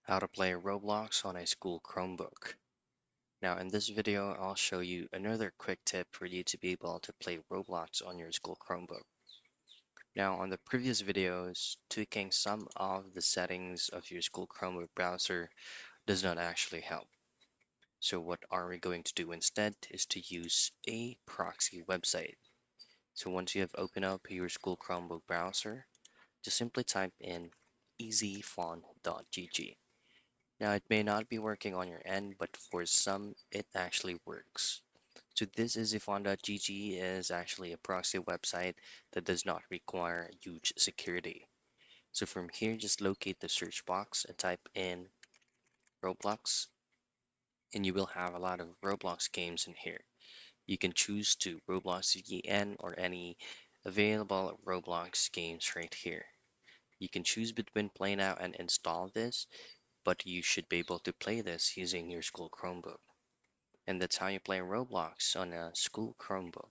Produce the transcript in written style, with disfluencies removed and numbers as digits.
How to play Roblox on a school Chromebook. Now in this video, I'll show you another quick tip for you to be able to play Roblox on your school Chromebook. Now on the previous videos, tweaking some of the settings of your school Chromebook browser does not actually help. So what are we going to do instead is to use a proxy website. So once you have opened up your school Chromebook browser, just simply type in easyfont.gg. Now, it may not be working on your end, but for some, it actually works. So this easyfont.gg is actually a proxy website that does not require huge security. So from here, just locate the search box and type in Roblox, and you will have a lot of Roblox games in here. You can choose to Roblox VN or any available Roblox games right here. You can choose between play now and install this, but you should be able to play this using your school Chromebook. And that's how you play Roblox on a school Chromebook.